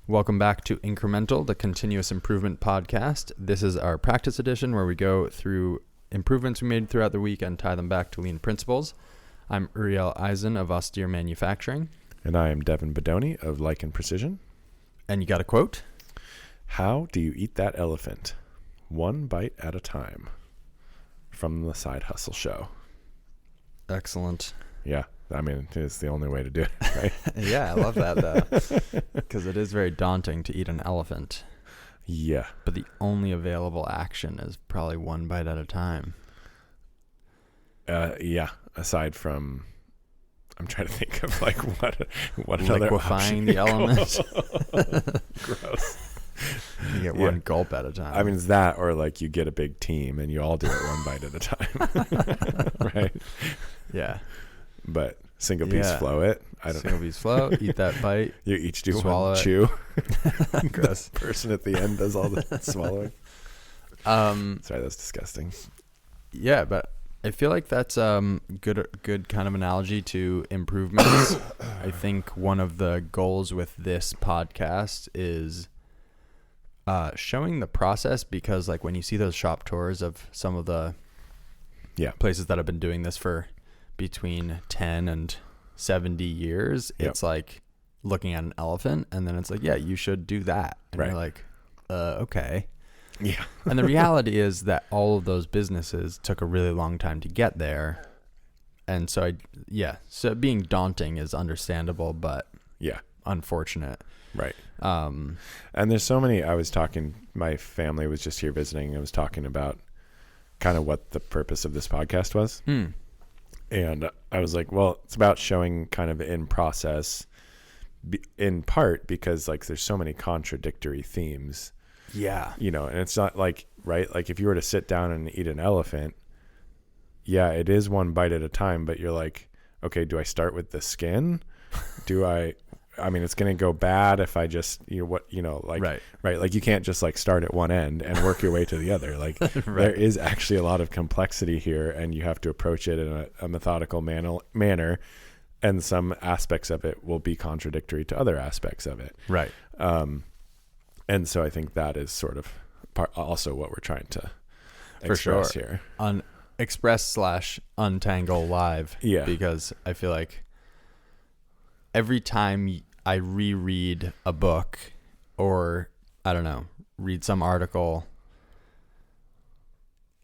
Welcome back to Incremental, the continuous improvement podcast. This is our practice edition where we go through improvements we made throughout the week and tie them back to lean principles. I'm Uriel Eisen of Austere Manufacturing. And I am Devin Bedoni of Lichen Precision. And you got a quote? How do you eat that elephant? One bite at a time. From the Side Hustle Show. Excellent. Yeah. I mean, it's the only way to do it, right? Yeah, I love that, though. Because it is very daunting to eat an elephant. Yeah. But the only available action is probably one bite at a time. Yeah. Aside from, I'm trying to think of like what another liquefying the element. Gross. You get one gulp at a time. I mean, it's that, or like you get a big team and you all do it one bite at a time, right? Yeah. But single piece flow it. I don't single piece flow. Eat that bite. You each do swallow one it. chew. Gross. The person at the end does all the swallowing. Sorry, that's disgusting. Yeah, but I feel like that's good kind of analogy to improvements. I think one of the goals with this podcast is showing the process, because like when you see those shop tours of some of the places that have been doing this for between 10 and 70 years, it's like looking at an elephant and then it's like, yeah, you should do that. And you're like, okay. Yeah. And the reality is that all of those businesses took a really long time to get there. And so so being daunting is understandable, but unfortunate. Right. And there's so many, my family was just here visiting. I was talking about kind of what the purpose of this podcast was. And I was like, well, it's about showing kind of in process, in part because like there's so many contradictory themes. Yeah. You know, and it's not like, right? Like if you were to sit down and eat an elephant, it is one bite at a time, but you're like, okay, do I start with the skin? I mean, it's going to go bad if I just, right. Like you can't just like start at one end and work your way to the other. Like there is actually a lot of complexity here, and you have to approach it in a methodical manner. And some aspects of it will be contradictory to other aspects of it. Right. And so I think that is sort of also what we're trying to express here. Express/untangle live. Yeah. Because I feel like every time I reread a book or, I don't know, read some article,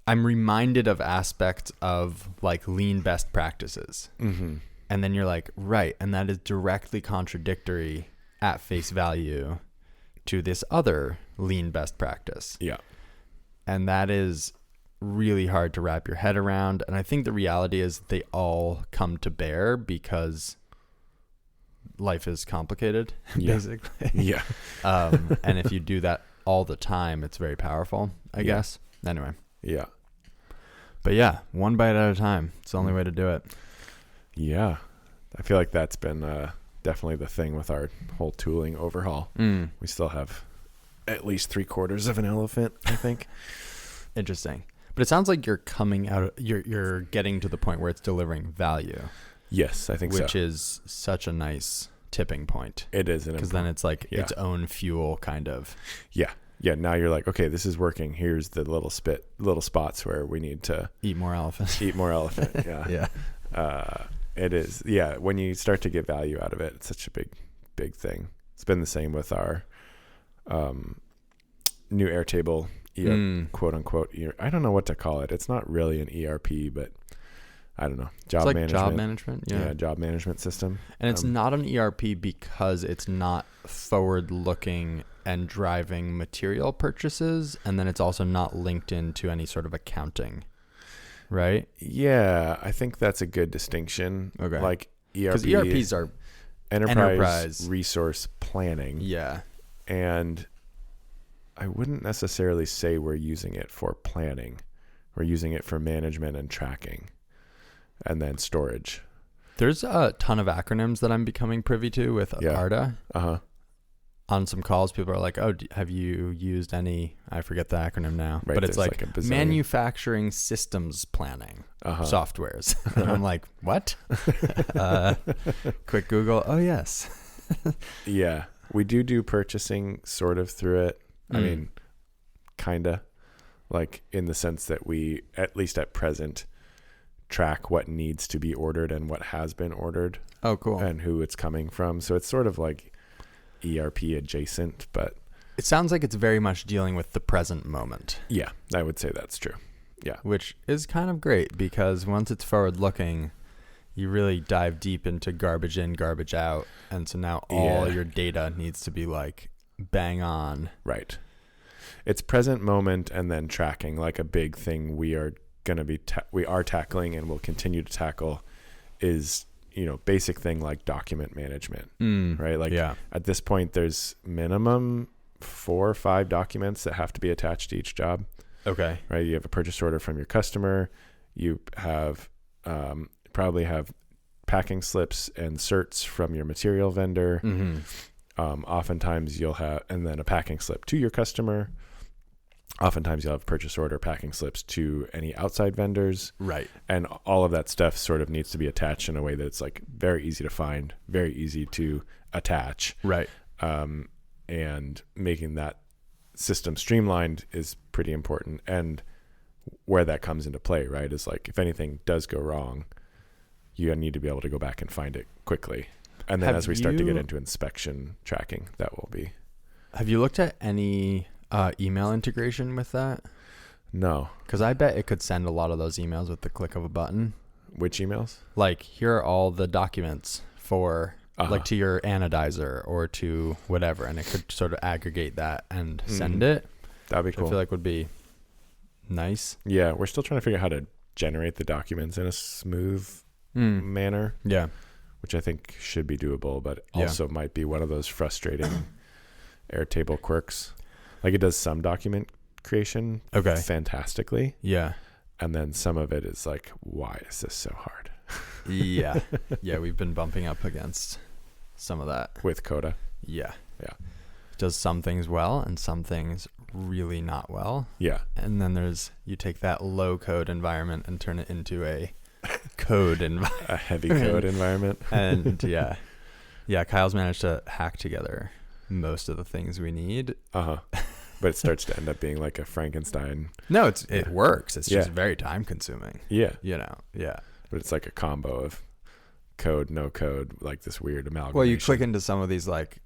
I'm reminded of aspects of like lean best practices. Mm-hmm. And then you're like, right. And that is directly contradictory at face value to this other lean best practice. Yeah. And that is really hard to wrap your head around. And I think the reality is they all come to bear because life is complicated, basically. Yeah. And if you do that all the time, it's very powerful, I guess. Anyway. Yeah. But one bite at a time. It's the only way to do it. Yeah. I feel like that's been definitely the thing with our whole tooling overhaul. We still have at least 3/4 of an elephant, I think. Interesting. But it sounds like you're you're getting to the point where it's delivering value. Yes, I think so. Which is such a nice tipping point. It is. Because then it's like its own fuel kind of. Yeah. Yeah. Now you're like, okay, this is working. Here's the little spots where we need to eat more elephant. Yeah. Yeah. It is. Yeah. When you start to get value out of it, it's such a big thing. It's been the same with our new Airtable, quote unquote. I don't know what to call it. It's not really an ERP, but I don't know. Job management. Yeah. Job management system. And it's not an ERP because it's not forward looking and driving material purchases. And then it's also not linked into any sort of accounting. Right? Yeah. I think that's a good distinction. Okay. Like because ERPs are enterprise resource planning. Yeah. And I wouldn't necessarily say we're using it for planning. We're using it for management and tracking. And then storage. There's a ton of acronyms that I'm becoming privy to with Arda. On some calls, people are like, oh, have you used any, I forget the acronym now, but it's like manufacturing systems planning softwares. And I'm like, what? Quick Google. Oh, yes. Yeah. We do purchasing sort of through it. I mean, kind of, like in the sense that we, at least at present, track what needs to be ordered and what has been ordered. Oh, cool. And who it's coming from. So it's sort of like ERP adjacent, but it sounds like it's very much dealing with the present moment. Yeah, I would say that's true. Yeah. Which is kind of great because once it's forward looking, you really dive deep into garbage in, garbage out. And so now all your data needs to be like bang on. Right. It's present moment and then tracking. Like a big thing we are going to be, we are tackling and will continue to tackle is, basic thing like document management, right? Like at this point, there's minimum 4 or 5 documents that have to be attached to each job. Okay. Right. You have a purchase order from your customer. You have probably have packing slips and certs from your material vendor. Oftentimes you'll have, and then a packing slip to your customer. Oftentimes you'll have purchase order packing slips to any outside vendors. Right. And all of that stuff sort of needs to be attached in a way that's like very easy to find, very easy to attach. Right. And making that system streamlined is pretty important. And where that comes into play, right, is like if anything does go wrong, you need to be able to go back and find it quickly. And then as we start to get into inspection tracking, that will be. Have you looked at any email integration with that? No. Because I bet it could send a lot of those emails with the click of a button. Which emails? Like, here are all the documents for, like, to your anodizer or to whatever. And it could sort of aggregate that and send it. That'd be cool. I feel like would be nice. Yeah, we're still trying to figure out how to generate the documents in a smooth manner. Yeah. Which I think should be doable, but also might be one of those frustrating Airtable quirks. Like it does some document creation fantastically. Yeah. And then some of it is like, why is this so hard? Yeah. Yeah, we've been bumping up against some of that. With Coda? Yeah. Yeah. It does some things well and some things really not well. Yeah. And then you take that low code environment and turn it into a code environment. A heavy code environment. And yeah, Kyle's managed to hack together most of the things we need. But it starts to end up being like a Frankenstein. No, it works. It's just very time consuming. Yeah. But it's like a combo of code, no code, like this weird amalgamation. Well, you click into some of these like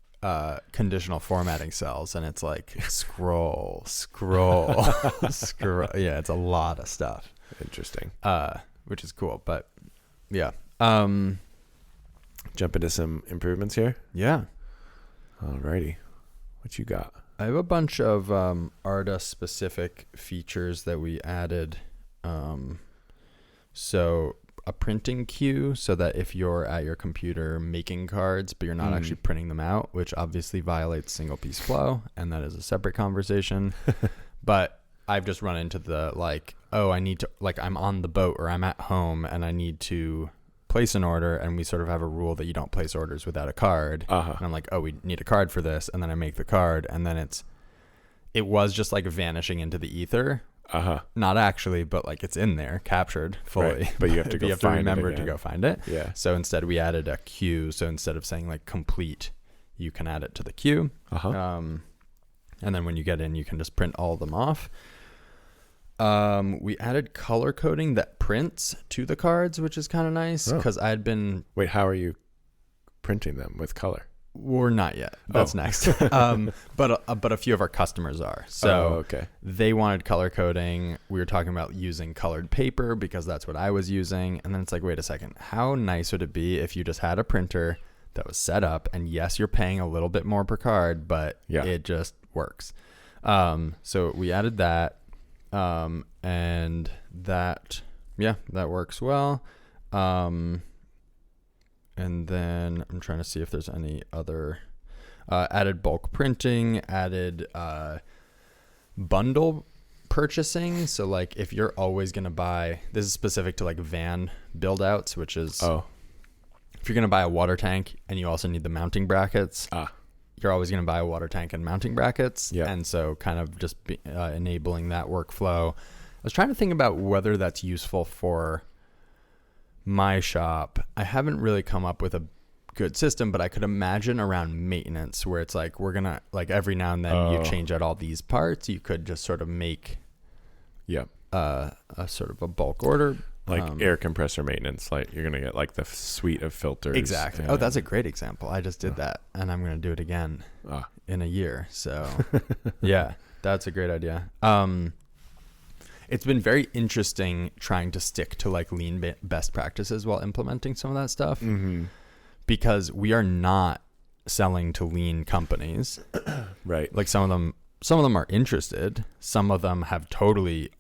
conditional formatting cells and it's like scroll. Yeah, it's a lot of stuff. Interesting. Which is cool, but yeah. Jump into some improvements here? Yeah. Alrighty. What you got? I have a bunch of Arda specific features that we added. So a printing queue so that if you're at your computer making cards, but you're not actually printing them out, which obviously violates single piece flow. And that is a separate conversation. But I've just run into the I need to, I'm on the boat or I'm at home and I need to place an order, and we sort of have a rule that you don't place orders without a card. And I'm like, we need a card for this, and then I make the card, and then it was just like vanishing into the ether. Not actually, but like it's in there, captured fully. Right. But you have to go find remember it again. to go find it. Yeah. So instead we added a queue. So instead of saying like complete, you can add it to the queue. And then when you get in, you can just print all of them off. We added color coding that prints to the cards, which is kind of nice because I had been. Wait, how are you printing them with color? We're not yet. That's next. But a few of our customers are. So they wanted color coding. We were talking about using colored paper because that's what I was using. And then it's like, wait a second. How nice would it be if you just had a printer that was set up, and yes, you're paying a little bit more per card, but it just works. So we added that. And that works well. And then I'm trying to see if there's any other, added bulk printing, added, bundle purchasing. So like if you're always going to buy, this is specific to like van build outs, which is, if you're going to buy a water tank and you also need the mounting brackets, you're always going to buy a water tank and mounting brackets. Yeah. And so kind of just enabling that workflow. I was trying to think about whether that's useful for my shop. I haven't really come up with a good system, but I could imagine around maintenance where it's like, we're going to like every now and then you change out all these parts. You could just sort of make a sort of a bulk order. Like air compressor maintenance, like you're going to get like the suite of filters. Exactly. Oh, that's a great example. I just did that and I'm going to do it again in a year. So yeah, that's a great idea. It's been very interesting trying to stick to like lean best practices while implementing some of that stuff because we are not selling to lean companies. Right. Like some of them are interested. Some of them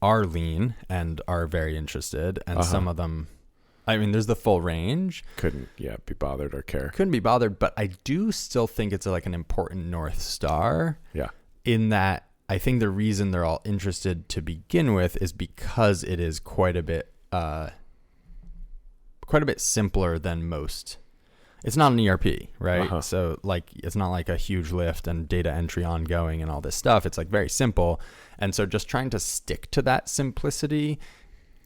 are lean and are very interested. And some of them, I mean, there's the full range. Couldn't be bothered or care. Couldn't be bothered. But I do still think it's like an important North Star. Yeah. In that I think the reason they're all interested to begin with is because it is quite a bit simpler than most. It's not an ERP, right? So like, it's not like a huge lift and data entry ongoing and all this stuff. It's like very simple. And so just trying to stick to that simplicity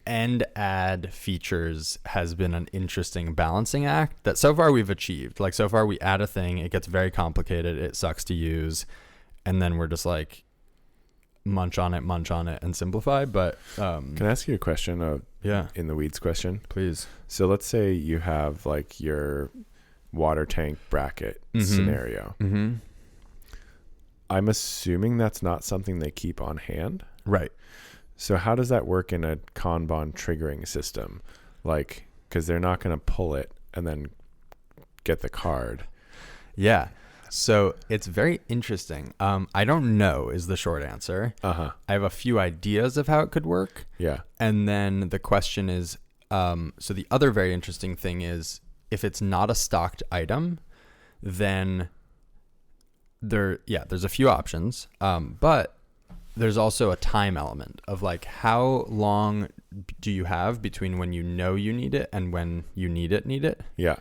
and add features has been an interesting balancing act that so far we've achieved. Like so far we add a thing, it gets very complicated, it sucks to use. And then we're just like, munch on it and simplify. But can I ask you a question? In the weeds question, please. So let's say you have like your water tank bracket scenario. I'm assuming that's not something they keep on hand, right? So how does that work in a Kanban triggering system? Like, because they're not going to pull it and then get the card. Yeah. So it's very interesting. I don't know is the short answer. I have a few ideas of how it could work. Yeah. And then the question is, so the other very interesting thing is if it's not a stocked item, then there's a few options. But there's also a time element of like, how long do you have between when you know you need it and when you need it? Yeah.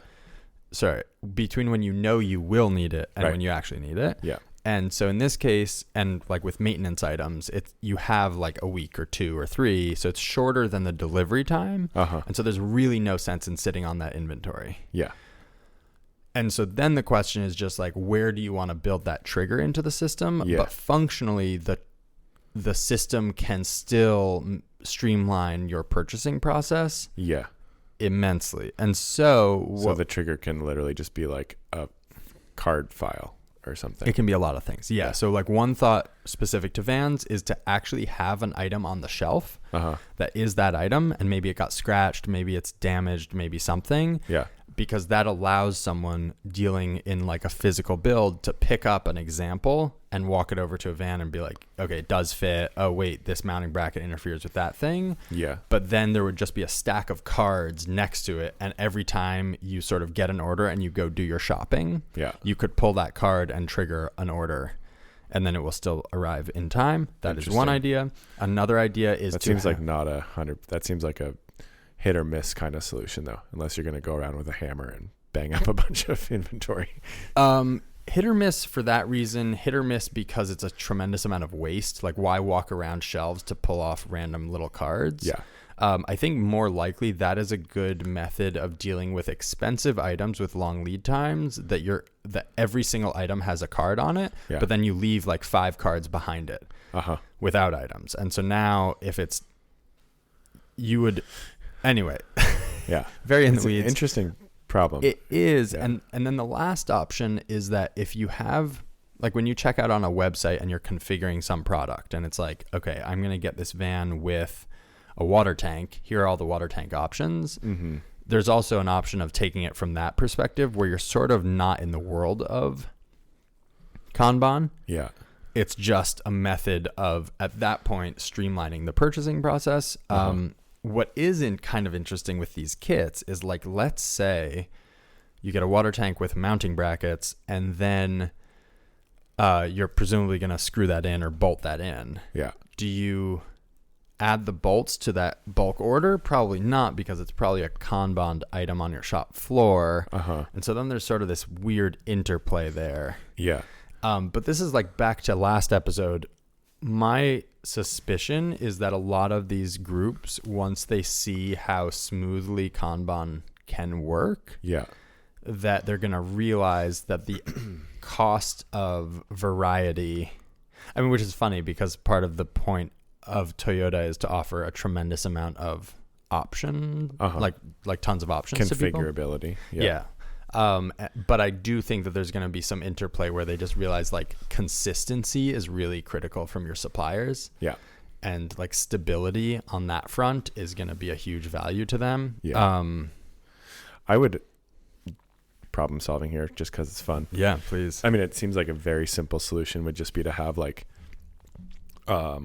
Sorry, between when you know you will need it and when you actually need it. Yeah. And so in this case, and like with maintenance items, you have like a week or 2 or 3, so it's shorter than the delivery time. And so there's really no sense in sitting on that inventory. Yeah. And so then the question is just like, where do you want to build that trigger into the system? Yeah. But functionally, the system can still streamline your purchasing process. Yeah. Immensely. And so the trigger can literally just be like a card file or something. It can be a lot of things. Yeah. So like one thought specific to vans is to actually have an item on the shelf that is that item, and maybe it got scratched, maybe it's damaged, maybe something. Yeah. Because that allows someone dealing in like a physical build to pick up an example and walk it over to a van and be like, okay, it does fit. Oh wait, this mounting bracket interferes with that thing. Yeah. But then there would just be a stack of cards next to it. And every time you sort of get an order and you go do your shopping, you could pull that card and trigger an order, and then it will still arrive in time. That is one idea. Another idea is that seems like a hit or miss kind of solution though, unless you're going to go around with a hammer and bang up a bunch of inventory. Hit or miss for that reason. Hit or miss because it's a tremendous amount of waste. Like, why walk around shelves to pull off random little cards? Yeah. I think more likely that is a good method of dealing with expensive items with long lead times, that every single item has a card on it, but then you leave like 5 cards behind it without items. And so now anyway, very in the weeds. Interesting problem. It is. Yeah. And then the last option is that if you have, like when you check out on a website and you're configuring some product and it's like, okay, I'm going to get this van with a water tank. Here are all the water tank options. There's also an option of taking it from that perspective where you're sort of not in the world of Kanban. Yeah. It's just a method of, at that point, streamlining the purchasing process. What isn't kind of interesting with these kits is like, let's say you get a water tank with mounting brackets and then you're presumably going to screw that in or bolt that in. Yeah. Do you add the bolts to that bulk order? Probably not, because it's probably a Kanban item on your shop floor. And so then there's sort of this weird interplay there. Yeah. But this is like back to last episode. My suspicion is that a lot of these groups, once they see how smoothly Kanban can work, that they're going to realize that the cost of variety, I mean, which is funny because part of the point of Toyota is to offer a tremendous amount of option, like tons of options to people. Configurability. Yeah. But I do think that there's going to be some interplay where they just realize like consistency is really critical from your suppliers. Yeah. And like stability on that front is going to be a huge value to them. Yeah. I would problem solving here just because it's fun. Yeah, please. I mean, it seems like a very simple solution would just be to have like a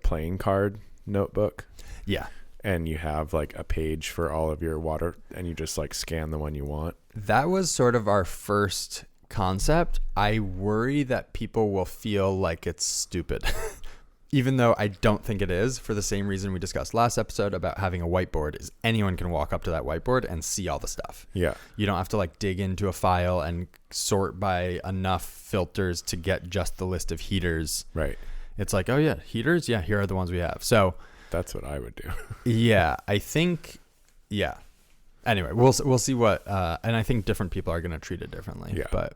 playing card notebook. Yeah. And you have like a page for all of your water and you just like scan the one you want. That was sort of our first concept. I worry that people will feel like it's stupid. Even though I don't think it is, for the same reason we discussed last episode about having a whiteboard, is anyone can walk up to that whiteboard and see all the stuff. Yeah. You don't have to like dig into a file and sort by enough filters to get just the list of heaters. Right. It's like, oh yeah, heaters? Yeah, here are the ones we have. So that's what I would do. Yeah, I think, yeah. Anyway, we'll see what, and I think different people are going to treat it differently. Yeah. But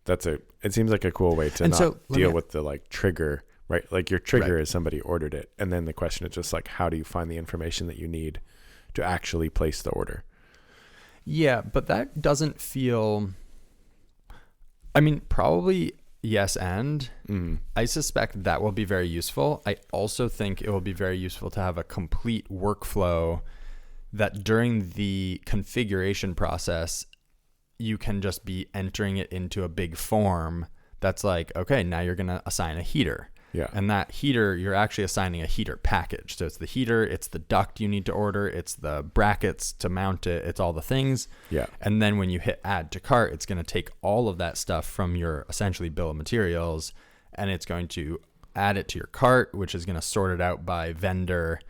it seems like a cool way to deal with the like trigger. Right. Like your trigger is somebody ordered it. And then the question is just like, how do you find the information that you need to actually place the order? Yeah. But that doesn't feel, I mean, probably yes. And I suspect that will be very useful. I also think it will be very useful to have a complete workflow that during the configuration process, you can just be entering it into a big form that's like, okay, now you're going to assign a heater. Yeah. And that heater, you're actually assigning a heater package. So it's the heater, it's the duct you need to order, it's the brackets to mount it, it's all the things. Yeah. And then when you hit add to cart, it's going to take all of that stuff from your essentially bill of materials and it's going to add it to your cart, which is going to sort it out by vendor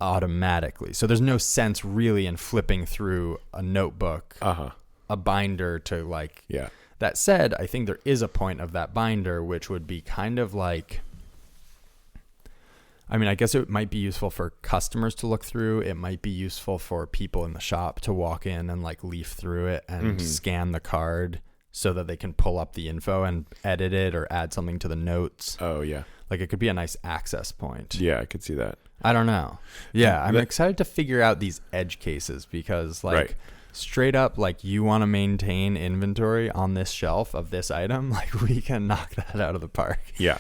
automatically. So there's no sense really in flipping through a notebook, a binder to like... Yeah. That said, I think there is a point of that binder, which would be kind of like, I mean, I guess it might be useful for customers to look through. It might be useful for people in the shop to walk in and like leaf through it and scan the card so that they can pull up the info and edit it or add something to the notes. Oh, yeah. Like it could be a nice access point. Yeah, I could see that. I don't know. Yeah, I'm excited to figure out these edge cases because like... Right. Straight up, like you want to maintain inventory on this shelf of this item, like we can knock that out of the park. Yeah.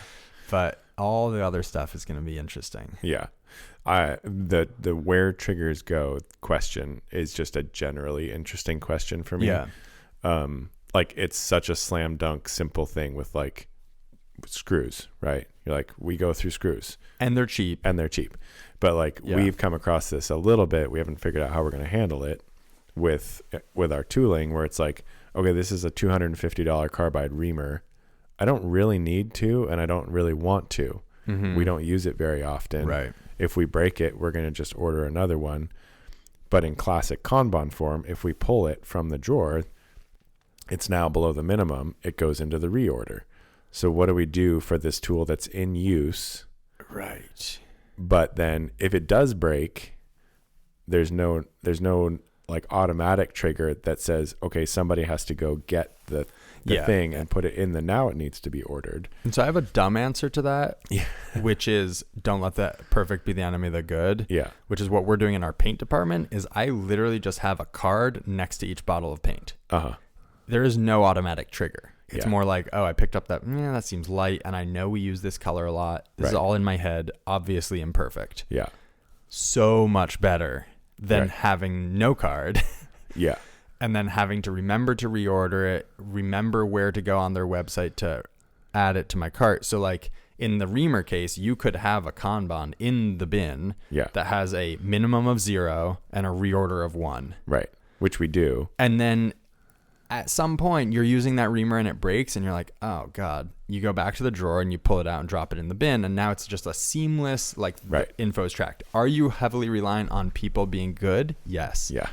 But all the other stuff is going to be interesting. Yeah. The where triggers go question is just a generally interesting question for me. Yeah. Like it's such a slam dunk, simple thing with like screws, right? You're like, we go through screws. And they're cheap. But like we've come across this a little bit. We haven't figured out how we're going to handle it. With our tooling where it's like, okay, this is a $250 carbide reamer. I don't really need to, and I don't really want to. We don't use it very often. Right. If we break it, we're going to just order another one. But in classic Kanban form, if we pull it from the drawer, it's now below the minimum. It goes into the reorder. So what do we do for this tool that's in use? Right. But then if it does break, there's no like automatic trigger that says, okay, somebody has to go get the thing and put it in the now it needs to be ordered. And so I have a dumb answer to that, which is don't let the perfect be the enemy of the good. Yeah. Which is what we're doing in our paint department is I literally just have a card next to each bottle of paint. There is no automatic trigger. It's more like, oh, I picked up that seems light and I know we use this color a lot. This is all in my head, obviously imperfect. Yeah. So much better than having no card. Yeah. And then having to remember to reorder it, remember where to go on their website to add it to my cart. So like in the reamer case, you could have a Kanban in the bin that has a minimum of 0 and a reorder of 1. Right. Which we do. And then at some point you're using that reamer and it breaks and you're like, oh God, you go back to the drawer and you pull it out and drop it in the bin. And now it's just a seamless, like the info is tracked. Are you heavily reliant on people being good? Yes. Yeah.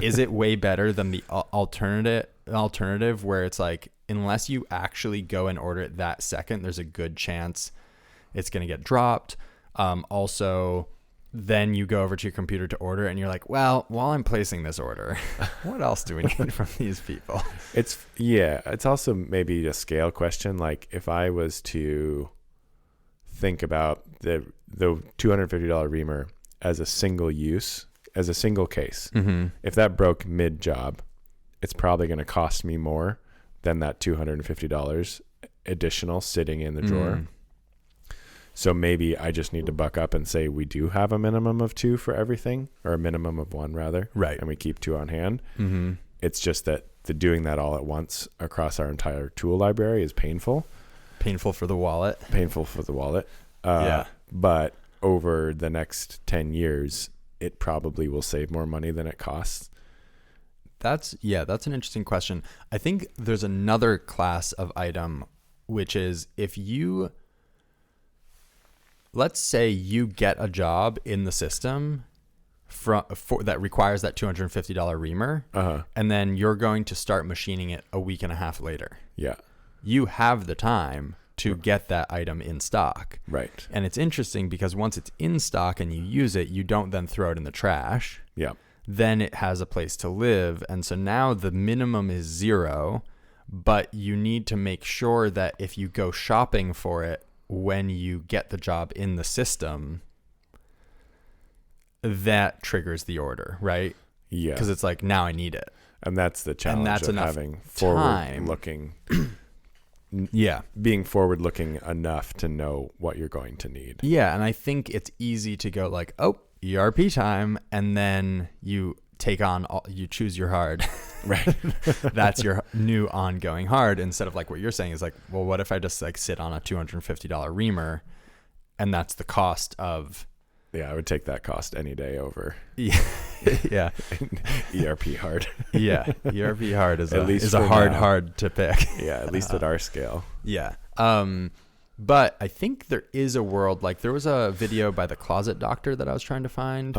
Is it way better than the alternative where it's like, unless you actually go and order it that second, there's a good chance it's going to get dropped. Also then you go over to your computer to order, and you're like, well, while I'm placing this order, what else do we need from these people? It's also maybe a scale question. Like if I was to think about the $250 reamer as a single use, as a single case, if that broke mid job, it's probably going to cost me more than that $250 additional sitting in the drawer. So maybe I just need to buck up and say we do have a minimum of 2 for everything, or a minimum of 1 rather. Right. And we keep 2 on hand. It's just that doing that all at once across our entire tool library is painful. Painful for the wallet. But over the next 10 years, it probably will save more money than it costs. That's an interesting question. I think there's another class of item, which is if you, let's say you get a job in the system for that requires that $250 reamer, and then you're going to start machining it a week and a half later. Yeah. You have the time to get that item in stock. Right. And it's interesting because once it's in stock and you use it, you don't then throw it in the trash. Yeah. Then it has a place to live. And so now the minimum is 0, but you need to make sure that if you go shopping for it when you get the job in the system, that triggers the order, right? Yeah. Because it's like, now I need it. And that's the challenge of having forward-looking... being forward-looking enough to know what you're going to need. Yeah, and I think it's easy to go like, oh, ERP time, and then you take on, you choose your hard. Right. That's your new ongoing hard, instead of like what you're saying is like, well, what if I just like sit on a $250 reamer, and that's the cost of... Yeah, I would take that cost any day over. Yeah. ERP hard. Yeah, ERP hard is a hard to pick. Yeah, at least at our scale. Yeah. But I think there is a world, like there was a video by the Closet Doctor that I was trying to find,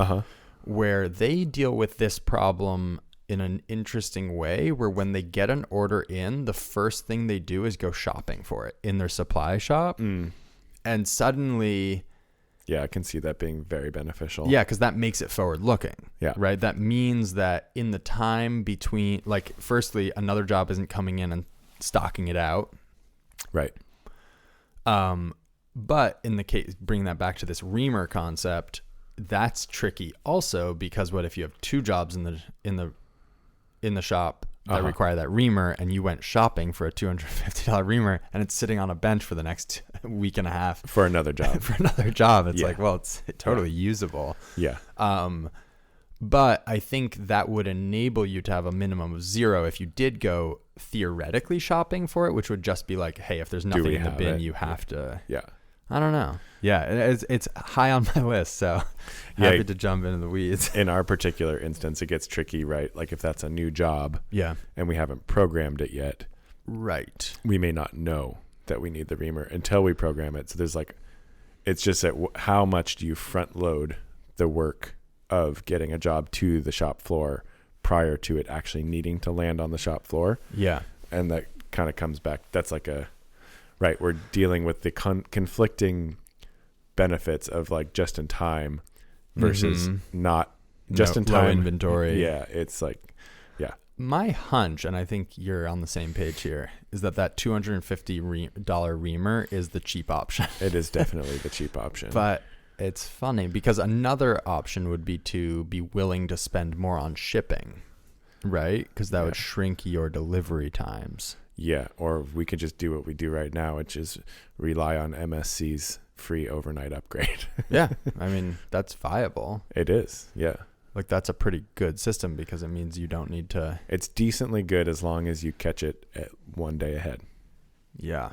where they deal with this problem in an interesting way, where when they get an order in, the first thing they do is go shopping for it in their supply shop. And suddenly... Yeah, I can see that being very beneficial. Yeah, because that makes it forward looking. Yeah. Right? That means that in the time between, like, firstly, another job isn't coming in and stocking it out. Right. But in the case, bringing that back to this reamer concept, that's tricky also, because what if you have 2 jobs in the shop that require that reamer, and you went shopping for a $250 reamer, and it's sitting on a bench for the next week and a half for another job. It's like, well, it's totally usable. Yeah. But I think that would enable you to have a minimum of 0 if you did go theoretically shopping for it, which would just be like, hey, if there's nothing in the bin, you have to. Yeah. I don't know. Yeah, it's high on my list, so happy to jump into the weeds. In our particular instance, it gets tricky, right? Like if that's a new job, and we haven't programmed it yet, right? We may not know that we need the reamer until we program it. So there's like, it's just that how much do you front load the work of getting a job to the shop floor prior to it actually needing to land on the shop floor? Yeah, and that kind of comes back. That's like right, we're dealing with the conflicting benefits of like just in time versus not just in time. Low inventory. Yeah, it's like, my hunch, and I think you're on the same page here, is that $250 reamer is the cheap option. It is definitely the cheap option. But it's funny because another option would be to be willing to spend more on shipping, right? Because that would shrink your delivery times. Yeah, or we could just do what we do right now, which is rely on MSC's free overnight upgrade. Yeah, I mean, that's viable. It is, yeah. Like, that's a pretty good system because it means you don't need to... It's decently good as long as you catch it at 1 day ahead. Yeah.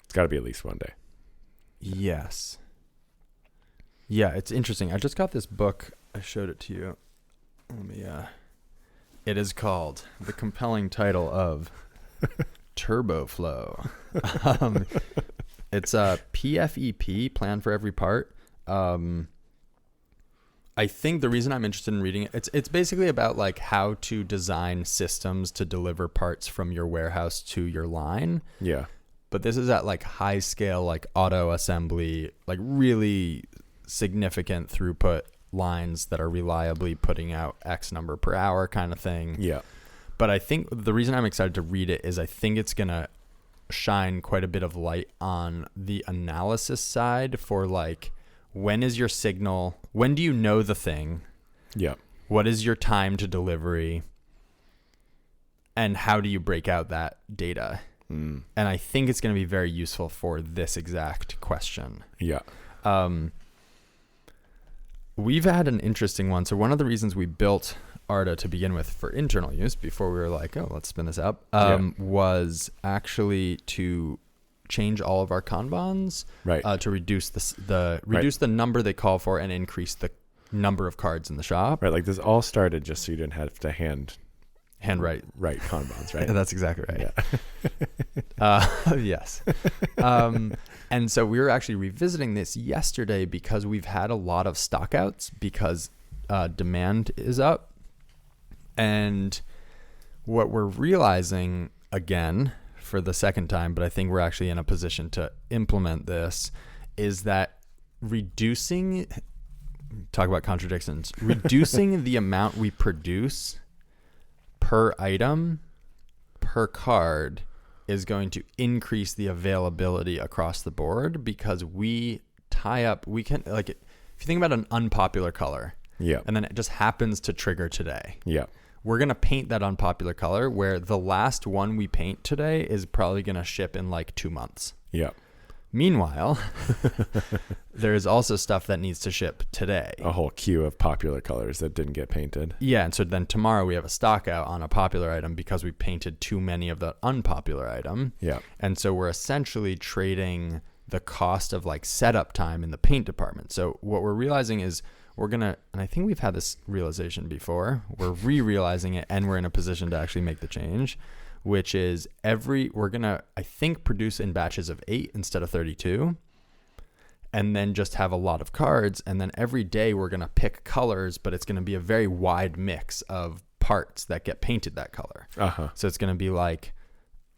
It's got to be at least 1 day. Yes. Yeah, it's interesting. I just got this book. I showed it to you. Let me... It is called the compelling title of Turbo Flow. It's a PFEP, Plan for Every Part. I think the reason I'm interested in reading it, it's basically about like how to design systems to deliver parts from your warehouse to your line. Yeah. But this is at like high scale, like auto assembly, like really significant throughput lines that are reliably putting out X number per hour kind of thing. Yeah. But I think the reason I'm excited to read it is I think it's going to shine quite a bit of light on the analysis side for like, when is your signal? When do you know the thing? Yeah. What is your time to delivery? And how do you break out that data? And I think it's going to be very useful for this exact question. Yeah. We've had an interesting one. So one of the reasons we built Arda to begin with for internal use before we were like, oh, let's spin this up, was actually to change all of our Kanbans, right. To reduce the number they call for and increase the number of cards in the shop. Right. Like this all started just so you didn't have to handwrite Kanbans, right? That's exactly right. Yeah. Yes. And so we were actually revisiting this yesterday because we've had a lot of stockouts because demand is up. And what we're realizing, again, for the second time, but I think we're actually in a position to implement this, is that talk about contradictions, reducing the amount we produce per item, per card, is going to increase the availability across the board because we can, like, if you think about an unpopular color, yeah, and then it just happens to trigger today. Yeah. We're going to paint that unpopular color where the last one we paint today is probably going to ship in like 2 months. Yeah. Meanwhile, there is also stuff that needs to ship today. A whole queue of popular colors that didn't get painted. Yeah, and so then tomorrow we have a stock out on a popular item because we painted too many of the unpopular item. Yeah. And so we're essentially trading the cost of like setup time in the paint department. So what we're realizing is and I think we've had this realization before, we're re-realizing it and we're in a position to actually make the change, which is we're going to, I think, produce in batches of 8 instead of 32, and then just have a lot of cards. And then every day we're going to pick colors, but it's going to be a very wide mix of parts that get painted that color. Uh-huh. So it's going to be like,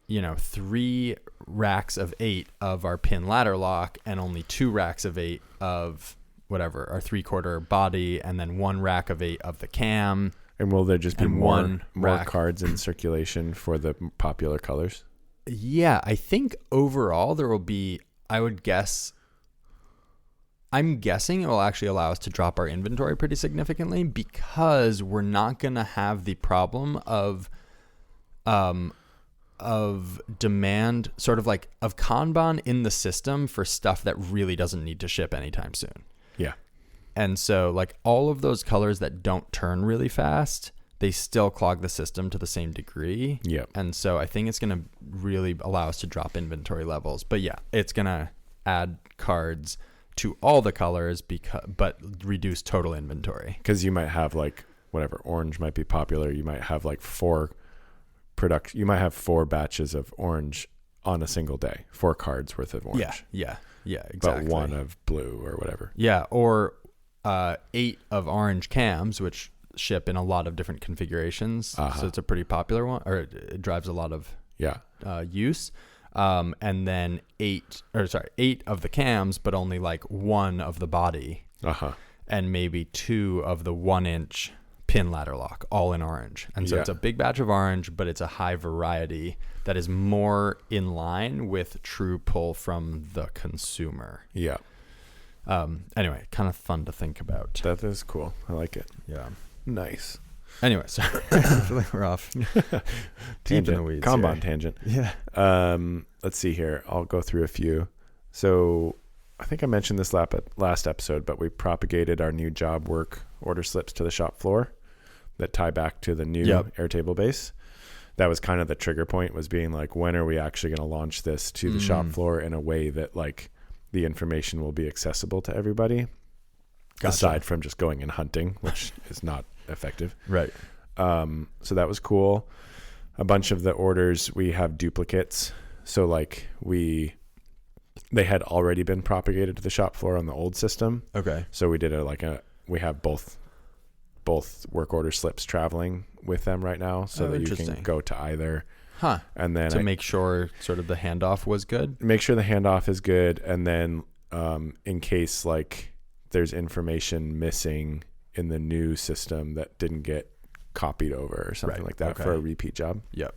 3 racks of 8 of our pin ladder lock and only 2 racks of 8 of whatever, our 3/4 body, and then 1 rack of 8 of the cam. And will there just be more rack. cards in circulation for the popular colors? Yeah, I think overall there will be, I'm guessing it will actually allow us to drop our inventory pretty significantly because we're not going to have the problem of demand, sort of like of Kanban in the system for stuff that really doesn't need to ship anytime soon. Yeah. And so like all of those colors that don't turn really fast, they still clog the system to the same degree. Yeah. And so I think it's going to really allow us to drop inventory levels. But yeah, it's going to add cards to all the colors but reduce total inventory. Because you might have like whatever, orange might be popular. You might have like 4 batches of orange on a single day, 4 cards worth of orange. Yeah, exactly. But 1 of blue or whatever. Yeah, or 8 of orange cams, which ship in a lot of different configurations. So it's a pretty popular one, or it drives a lot of use. And then 8 of the cams, but only like 1 of the body. And maybe 2 of the 1-inch pin ladder lock, all in orange. And so it's a big batch of orange, but it's a high variety that is more in line with true pull from the consumer. Yeah. Anyway, kind of fun to think about. That is cool. I like it. Yeah. Nice. Anyway, sorry. I feel like we're off deep in the weeds. Kanban tangent. Yeah. Let's see here. I'll go through a few. So I think I mentioned this last episode, but we propagated our new job work order slips to the shop floor that tie back to the new Airtable base. That was kind of the trigger point, was being like, when are we actually going to launch this to the shop floor in a way that like the information will be accessible to everybody? Gotcha. Aside from just going and hunting, which is not effective. Right. So that was cool. A bunch of the orders, we have duplicates. So like they had already been propagated to the shop floor on the old system. Okay. So we did we have both work order slips traveling with them right now, so that you can go to either. And then to make sure sort of the handoff was good. Make sure the handoff is good, and then in case like there's information missing in the new system that didn't get copied over or something like that for a repeat job. Yep.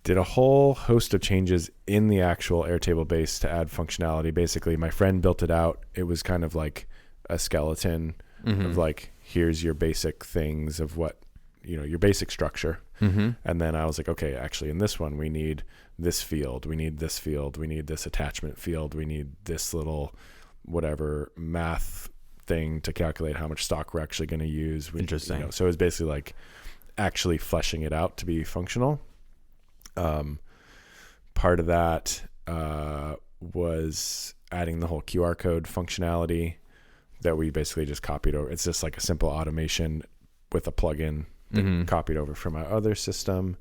Did a whole host of changes in the actual Airtable base to add functionality. Basically, my friend built it out. It was kind of like a skeleton of like, here's your basic things of what, your basic structure. And then I was like, okay, actually in this one, we need this field. We need this field. We need this attachment field. We need this little whatever math thing to calculate how much stock we're actually going to use. Interesting. So it was basically like actually fleshing it out to be functional. Part of that was adding the whole QR code functionality that we basically just copied over. It's just like a simple automation with a plugin that copied over from our other system.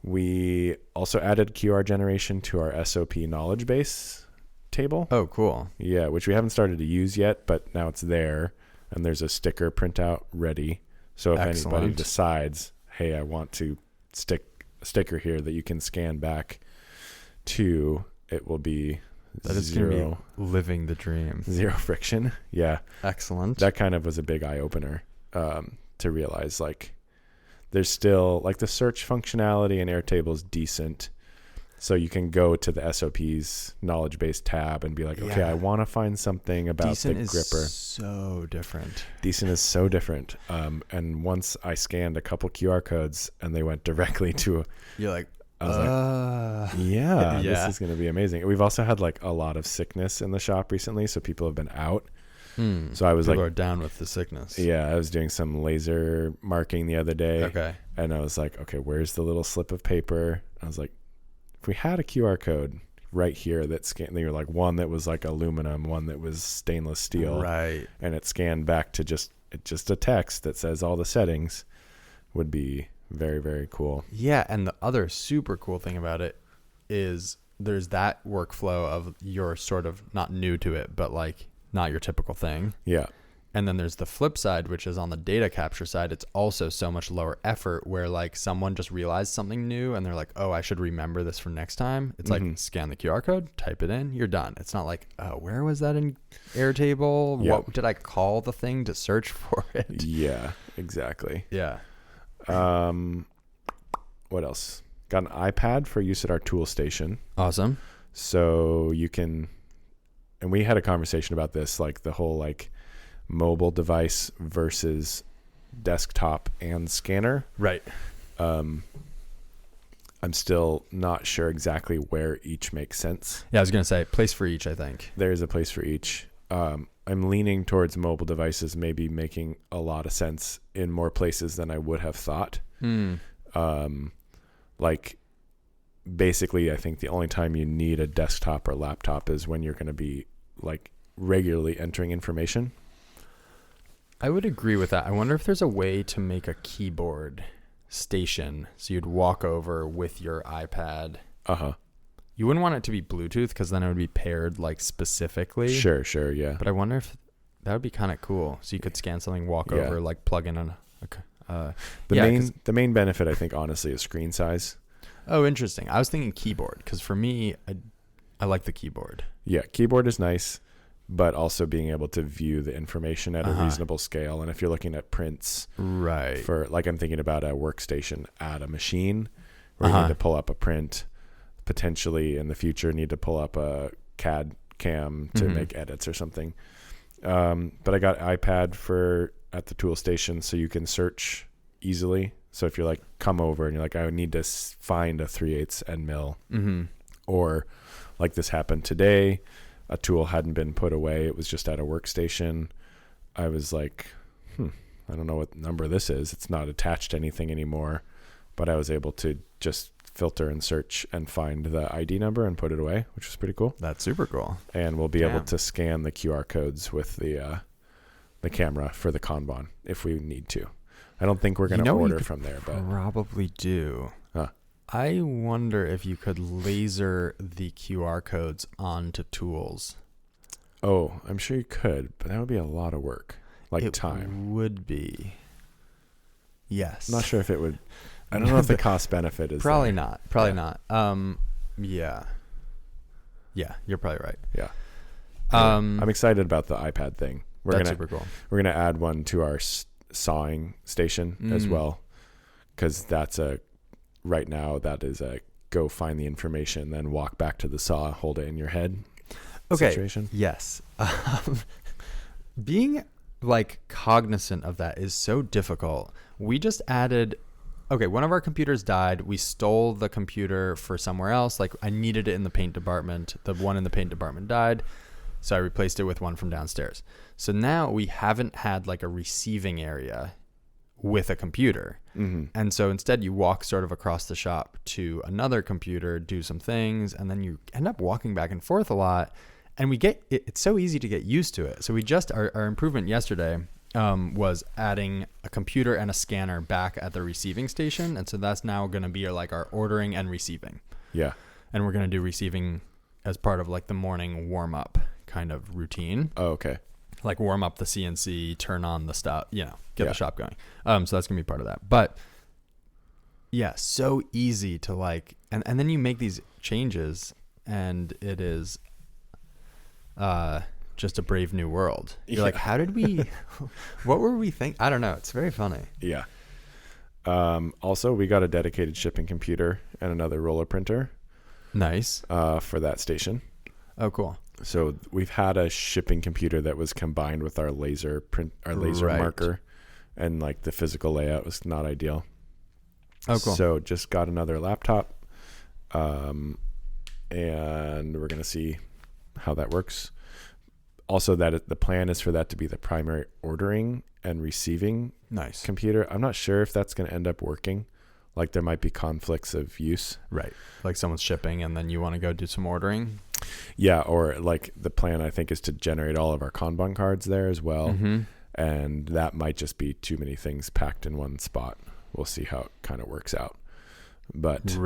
We also added QR generation to our SOP knowledge base table. Oh, cool. Yeah, which we haven't started to use yet, but now it's there, and there's a sticker printout ready. So if anybody decides, hey, I want to stick a sticker here that you can scan back to, it will be that is going to be living the dream. Zero friction. Yeah. Excellent. That kind of was a big eye opener to realize like there's still like the search functionality in Airtable is decent. So you can go to the SOPs knowledge base tab and be like, okay, I want to find something about Decent the gripper. Is so different. Decent is so different. And once I scanned a couple QR codes and they went directly to, you're like, I was like, this is going to be amazing. We've also had like a lot of sickness in the shop recently. So people have been out. So I was people are down with the sickness. Yeah, I was doing some laser marking the other day. Okay. And I was like, okay, where's the little slip of paper? I was like, if we had a QR code right here that scanned, they were like one that was like aluminum, one that was stainless steel. Right. And it scanned back to just a text that says all the settings, would be very, very cool. Yeah. And the other super cool thing about it is there's that workflow of you're sort of not new to it, but like not your typical thing. Yeah. And then there's the flip side, which is on the data capture side. It's also so much lower effort where like someone just realized something new and they're like, oh, I should remember this for next time. It's like scan the QR code, type it in, you're done. It's not like, oh, where was that in Airtable? Yep. What did I call the thing to search for it? Yeah, exactly. Yeah. What else? Got an iPad for use at our tool station. Awesome. So you can, and we had a conversation about this, like the whole like mobile device versus desktop and scanner. Right. I'm still not sure exactly where each makes sense. Yeah, I was going to say place for each, I think. There is a place for each. I'm leaning towards mobile devices maybe making a lot of sense in more places than I would have thought. Like basically I think the only time you need a desktop or laptop is when you're going to be like regularly entering information. I would agree with that. I wonder if there's a way to make a keyboard station so you'd walk over with your iPad. You wouldn't want it to be Bluetooth because then it would be paired like specifically. Sure, yeah. But I wonder if that would be kind of cool. So you could scan something, walk over, like plug in the main benefit I think honestly is screen size. Oh, interesting. I was thinking keyboard because for me, I like the keyboard. Yeah, keyboard is nice. But also being able to view the information at a reasonable scale. And if you're looking at prints, right, for like I'm thinking about a workstation at a machine where you need to pull up a print, potentially in the future need to pull up a CAD cam to make edits or something. But I got iPad for at the tool station so you can search easily. So if you're like, come over and you're like, I would need to find a 3/8 end mill, or like this happened today. A tool hadn't been put away. It was just at a workstation. I was like, I don't know what number this is. It's not attached to anything anymore. But I was able to just filter and search and find the ID number and put it away, which was pretty cool. That's super cool. And we'll be able to scan the QR codes with the camera for the Kanban if we need to. I don't think we're going to order from there, but probably do. I wonder if you could laser the QR codes onto tools. Oh, I'm sure you could, but that would be a lot of work. Like time. It would be. Yes. I'm not sure if it would. I don't know if the cost benefit is probably there. not. Probably not. Yeah. Yeah, you're probably right. Yeah. I'm excited about the iPad thing. That's super cool. We're gonna add one to our sawing station as well, because right now that is a go find the information, then walk back to the saw, hold it in your head situation. Yes. Being like cognizant of that is so difficult. We just added, one of our computers died. We stole the computer for somewhere else. Like I needed it in the paint department. The one in the paint department died. So I replaced it with one from downstairs. So now we haven't had like a receiving area with a computer. And so instead you walk sort of across the shop to another computer, do some things, and then you end up walking back and forth a lot. And it's so easy to get used to it. So we just, our improvement yesterday was adding a computer and a scanner back at the receiving station. And so that's now going to be like our ordering and receiving. Yeah. And we're going to do receiving as part of like the morning warm up kind of routine. Oh, okay. Like warm up the CNC, turn on the stuff, get the shop going. So that's going to be part of that. But yeah, so easy to like, and then you make these changes and it is just a brave new world. You're like, how did we, what were we thinking? I don't know. It's very funny. Yeah. Also, we got a dedicated shipping computer and another roller printer. Nice. For that station. Oh, cool. So we've had a shipping computer that was combined with our laser marker, and like the physical layout was not ideal. Oh, cool. So just got another laptop, and we're going to see how that works. Also, the plan is for that to be the primary ordering and receiving computer. I'm not sure if that's going to end up working. Like there might be conflicts of use. Right. Like someone's shipping and then you want to go do some ordering. Yeah. Or like the plan I think is to generate all of our Kanban cards there as well. And that might just be too many things packed in one spot. We'll see how it kind of works out. But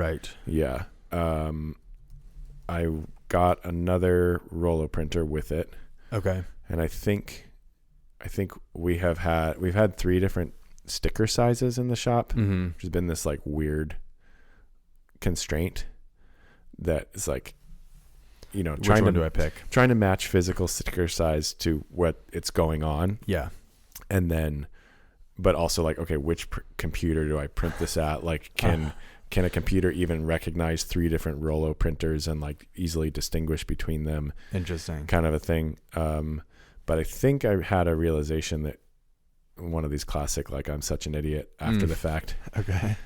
yeah. I got another Rollo printer with it. Okay. And I think we've had 3 different sticker sizes in the shop, which has been this like weird constraint that is like, which one do I pick? Trying to match physical sticker size to what it's going on. Yeah. And then, but also like, okay, which computer do I print this at? Like, can a computer even recognize 3 different Rollo printers and like easily distinguish between them? Interesting. Kind of a thing. But I think I had a realization that one of these classic, like I'm such an idiot after the fact. Okay.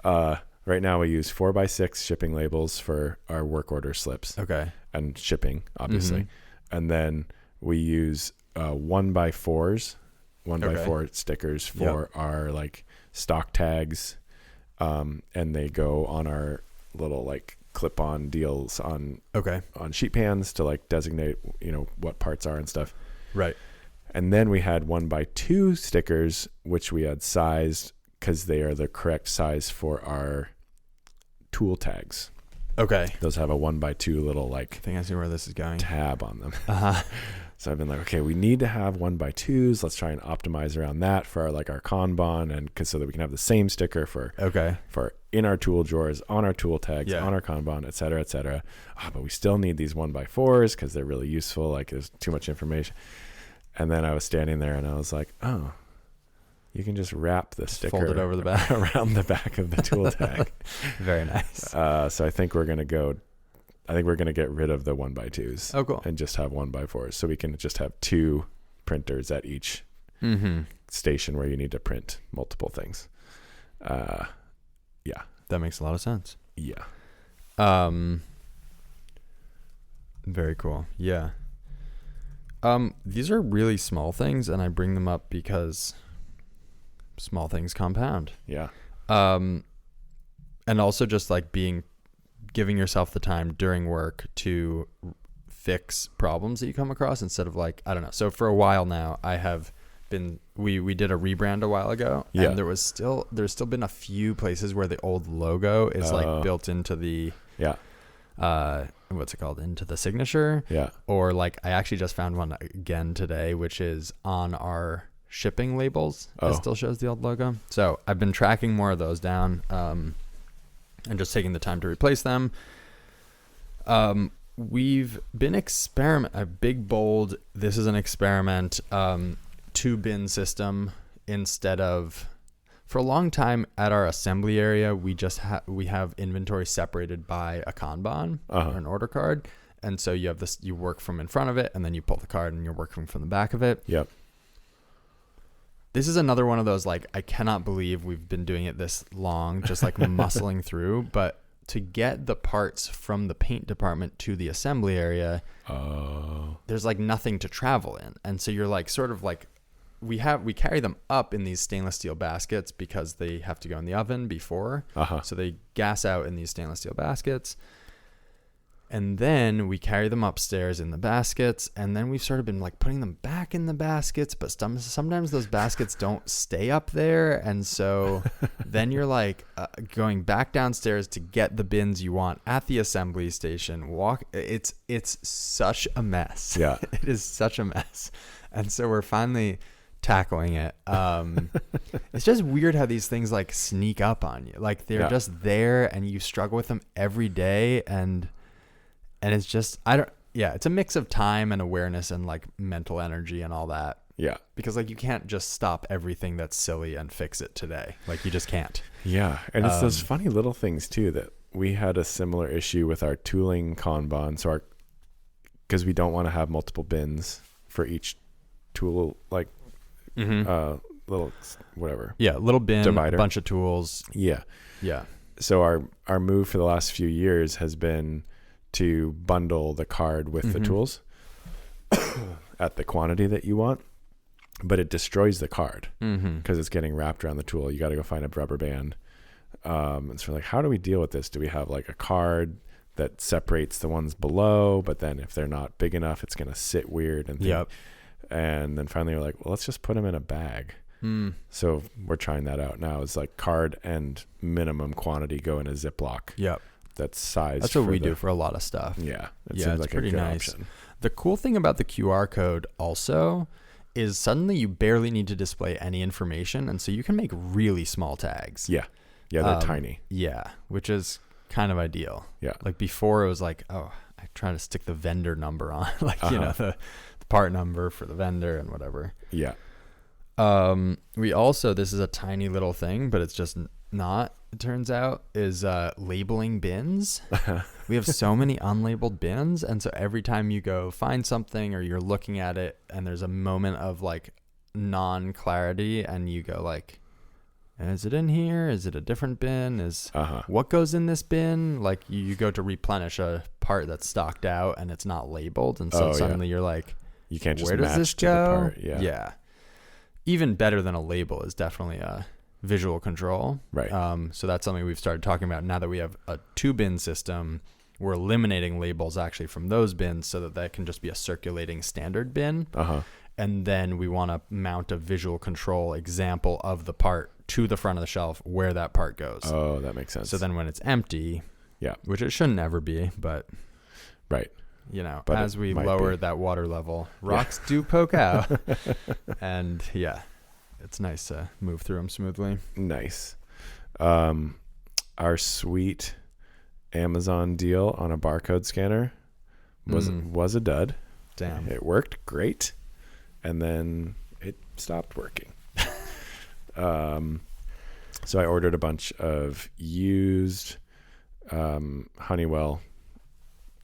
Right now we use 4x6 shipping labels for our work order slips. Okay. And shipping, obviously. And then we use 1x4s, 1x4 stickers for our like stock tags. And they go on our little like clip-on deals on sheet pans to like designate, what parts are and stuff. Right. And then we had 1x2 stickers, which we had sized because they are the correct size for our tool tags. Okay. Those have a 1x2 little like, I think I see where this is going, tab on them. So I've been like, okay, we need to have 1x2s. Let's try and optimize around that for our Kanban, and so that we can have the same sticker for in our tool drawers, on our tool tags, on our Kanban, et cetera, et cetera. But we still need these 1x4s because they're really useful. Like there's too much information. And then I was standing there and I was like, oh, you can just wrap the sticker fold it over the back around the back of the tool tag. Very nice. So I think we're going to get rid of the 1x2s. Oh, cool. And just have 1x4s. So we can just have 2 printers at each station where you need to print multiple things. Yeah. That makes a lot of sense. Yeah. Very cool. Yeah. These are really small things, and I bring them up because small things compound. Yeah. And also just like giving yourself the time during work to fix problems that you come across instead of like, I don't know. So for a while now, I have been, we did a rebrand a while ago, and there's still been a few places where the old logo is like built into the, what's it called? Into the signature. Yeah. Or like, I actually just found one again today, which is on our shipping labels. It still shows the old logo. So I've been tracking more of those down, and just taking the time to replace them. we've been a big bold. This is an experiment. 2-bin system instead of. For a long time at our assembly area, we just we have inventory separated by a Kanban or an order card, and so you have this. You work from in front of it, and then you pull the card, and you're working from the back of it. Yep. This is another one of those, like, I cannot believe we've been doing it this long, just like muscling through. But to get the parts from the paint department to the assembly area, there's like nothing to travel in, and so you're like sort of like. We carry them up in these stainless steel baskets because they have to go in the oven before. So they gas out in these stainless steel baskets. And then we carry them upstairs in the baskets. And then we've sort of been like putting them back in the baskets. But sometimes those baskets don't stay up there. And so then you're like going back downstairs to get the bins you want at the assembly station. It's such a mess. Yeah. It is such a mess. And so we're finally tackling it. It's just weird how these things like sneak up on you. Like they're just there and you struggle with them every day, and it's just it's a mix of time and awareness and like mental energy and all that. Yeah. Because like you can't just stop everything that's silly and fix it today. Like you just can't. Yeah. And it's those funny little things too that we had a similar issue with our tooling Kanban. So because we don't want to have multiple bins for each tool, like little whatever. Yeah, little bin, divider. Bunch of tools. Yeah. Yeah. So our move for the last few years has been to bundle the card with the tools at the quantity that you want, but it destroys the card because it's getting wrapped around the tool. You got to go find a rubber band. And so like, how do we deal with this? Do we have like a card that separates the ones below, but then if they're not big enough, it's going to sit weird and And then finally we're like, well, let's just put them in a bag. So we're trying that out now. It's like card and minimum quantity go in a Ziploc. Yep. That's sized. That's what we do for a lot of stuff. Yeah. It seems like pretty nice. Option. The cool thing about the QR code also is suddenly you barely need to display any information. And so you can make really small tags. Yeah. Yeah. They're tiny. Yeah. Which is kind of ideal. Yeah. Like before it was like, oh, I try to stick the vendor number on, like, you know, the part number for the vendor and whatever. Yeah. We also, this is a tiny little thing, but it's just not, it turns out, is labeling bins. We have so many unlabeled bins, and so every time you go find something or you're looking at it and there's a moment of like non-clarity and you go like, is it in here? Is it a different bin? Is what goes in this bin? Like you go to replenish a part that's stocked out and it's not labeled, and so suddenly you're like, you can't just where does match this to go? the part. Yeah. Even better than a label is definitely a visual control. Right. So that's something we've started talking about now that we have a 2-bin system. We're eliminating labels actually from those bins so that can just be a circulating standard bin. And then we want to mount a visual control example of the part to the front of the shelf where that part goes. Oh, that makes sense. So then when it's empty, which it shouldn't ever be, but right. You know, but as we lower that water level, rocks do poke out. And it's nice to move through them smoothly. Nice. Our sweet Amazon deal on a barcode scanner was a dud. Damn. It worked great. And then it stopped working. So I ordered a bunch of used Honeywell,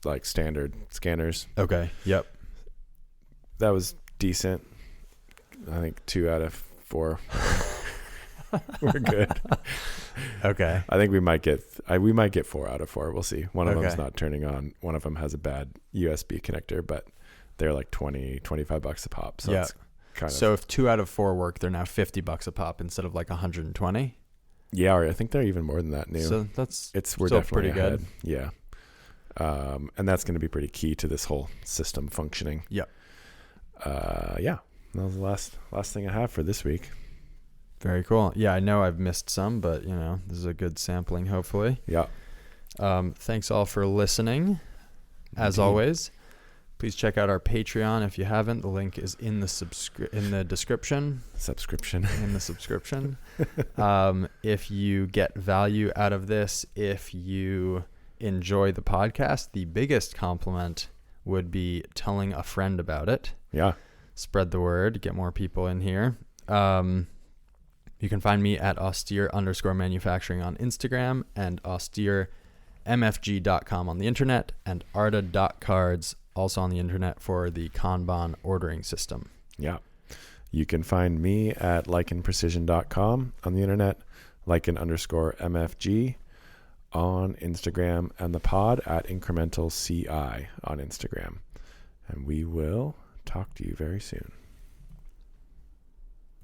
like standard scanners. Okay. Yep. That was decent. I think 2 out of 4 were good. Okay. I think we might get 4 out of 4. We'll see. One of them's not turning on. One of them has a bad USB connector, but they're like $25 a pop. So it's kind of. So if 2 out of 4 work, they're now $50 a pop instead of like 120. Yeah, or I think they're even more than that new. So we're definitely pretty ahead. good. Yeah. And that's going to be pretty key to this whole system functioning. Yep. Yeah. That was the last thing I have for this week. Very cool. Yeah, I know I've missed some, but you know, this is a good sampling, hopefully. Yeah. Thanks all for listening. As always, please check out our Patreon if you haven't. The link is in the description. In the subscription. If you get value out of this, if you enjoy the podcast, the biggest compliment would be telling a friend about it. Yeah. Spread the word, get more people in here. You can find me at austere_manufacturing on Instagram and austeremfg.com on the internet, and arda.cards also on the internet for the Kanban ordering system. Yeah. You can find me at likenprecision.com on the internet, lichen_MFG on Instagram, and the pod at incremental CI on Instagram. And we will talk to you very soon.